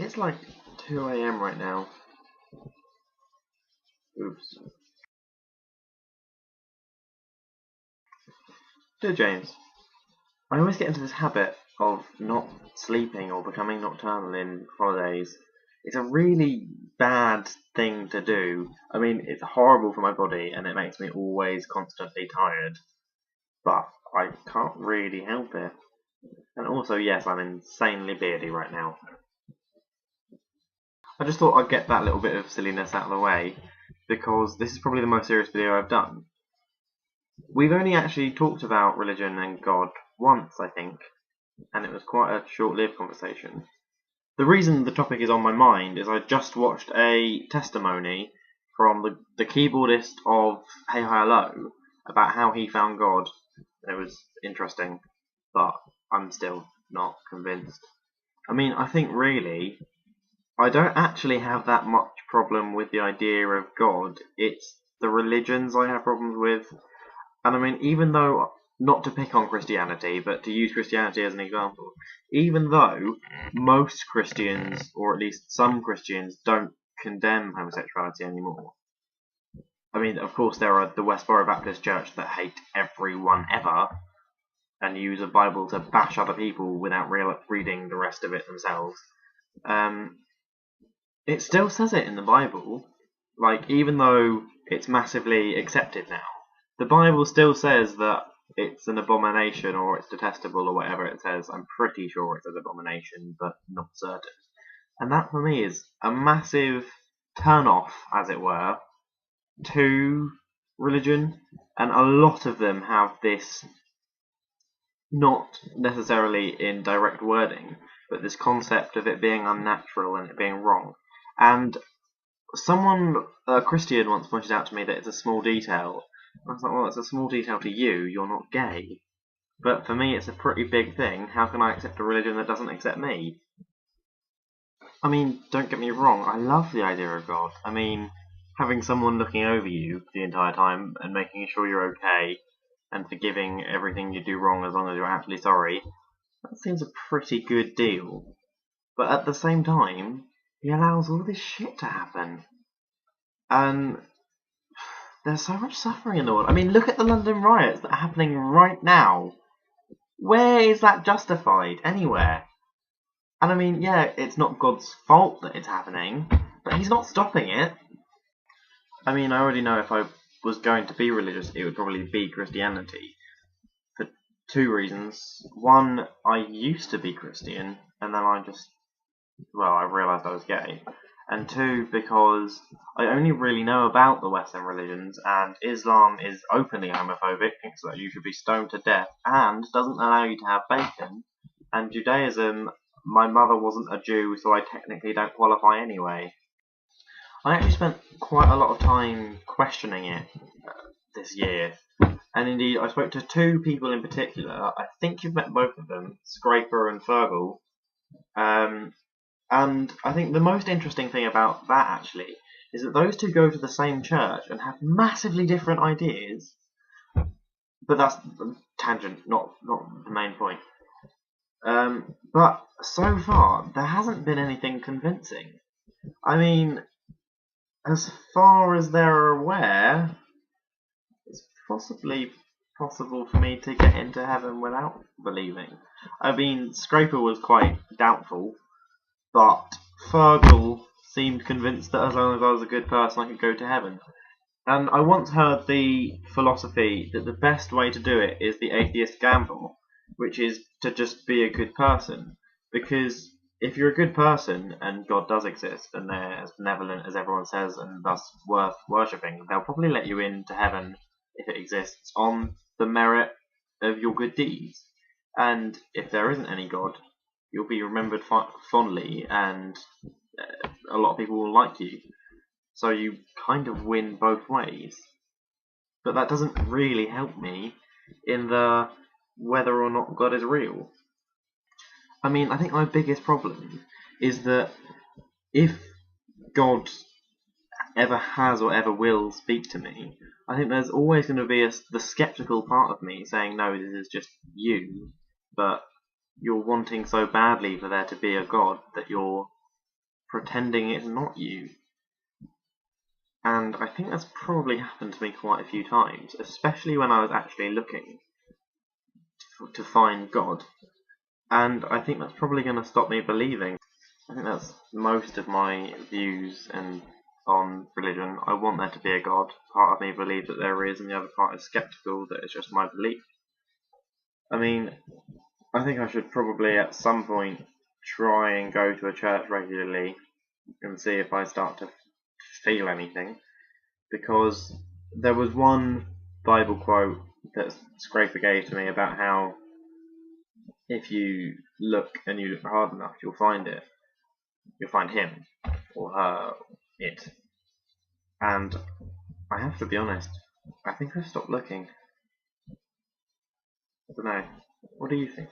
It's like 2 a.m. right now. Oops. Dear James, I always get into this habit of not sleeping or becoming nocturnal in holidays. It's a really bad thing to do. I mean, it's horrible for my body and it makes me always constantly tired. But I can't really help it. And also, yes, I'm insanely beardy right now. I just thought I'd get that little bit of silliness out of the way, because this is probably the most serious video I've done. We've only actually talked about religion and God once, I think, and it was quite a short-lived conversation. The reason the topic is on my mind is I just watched a testimony from the keyboardist of Hey Hi Low about how he found God. It was interesting, but I'm still not convinced. I mean, I think really, I don't actually have that much problem with the idea of God. It's the religions I have problems with. And I mean, even though, not to pick on Christianity, but to use Christianity as an example, even though most Christians, or at least some Christians, don't condemn homosexuality anymore. I mean, of course, there are the Westboro Baptist Church that hate everyone ever, and use a Bible to bash other people without reading the rest of it themselves. It still says it in the Bible, like, even though it's massively accepted now, the Bible still says that it's an abomination or it's detestable or whatever it says. I'm pretty sure it says abomination, but not certain. And that for me is a massive turn off, as it were, to religion. And a lot of them have this, not necessarily in direct wording, but this concept of it being unnatural and it being wrong. And someone, a Christian, once pointed out to me that it's a small detail. I was like, well, it's a small detail to you, you're not gay. But for me, it's a pretty big thing. How can I accept a religion that doesn't accept me? I mean, don't get me wrong, I love the idea of God. I mean, having someone looking over you the entire time and making sure you're okay and forgiving everything you do wrong as long as you're actually sorry, that seems a pretty good deal. But at the same time, he allows all this shit to happen. And there's so much suffering in the world. I mean, look at the London riots that are happening right now. Where is that justified? Anywhere. And I mean, yeah, it's not God's fault that it's happening, but he's not stopping it. I mean, I already know if I was going to be religious, it would probably be Christianity. For two reasons. One, I used to be Christian, and then I realised I was gay. And two, because I only really know about the Western religions, and Islam is openly homophobic, thinks that you should be stoned to death, and doesn't allow you to have bacon. And Judaism, my mother wasn't a Jew, so I technically don't qualify anyway. I actually spent quite a lot of time questioning it this year. And indeed, I spoke to two people in particular. I think you've met both of them, Scraper and Fergal. And I think the most interesting thing about that, actually, is that those two go to the same church and have massively different ideas. But that's a tangent, not the main point. But so far, there hasn't been anything convincing. I mean, as far as they're aware, it's possibly possible for me to get into heaven without believing. I mean, Scraper was quite doubtful, but Fergal seemed convinced that as long as I was a good person, I could go to heaven. And I once heard the philosophy that the best way to do it is the atheist gamble, which is to just be a good person. Because if you're a good person and God does exist and they're as benevolent as everyone says and thus worth worshipping, they'll probably let you into heaven if it exists on the merit of your good deeds. And if there isn't any God, you'll be remembered fondly and a lot of people will like you. So you kind of win both ways. But that doesn't really help me in the whether or not God is real. I mean, I think my biggest problem is that if God ever has or ever will speak to me, I think there's always going to be the skeptical part of me saying, no, this is just you, but you're wanting so badly for there to be a God that you're pretending it's not you. And I think that's probably happened to me quite a few times, especially when I was actually looking to find God. And I think that's probably going to stop me believing. I think that's most of my views on religion. I want there to be a God. Part of me believes that there is, and the other part is skeptical that it's just my belief. I mean, I think I should probably at some point try and go to a church regularly and see if I start to feel anything. Because there was one Bible quote that Scraper gave to me about how if you look and you look hard enough, you'll find it. You'll find him or her, it. And I have to be honest, I think I've stopped looking. I don't know. What do you think?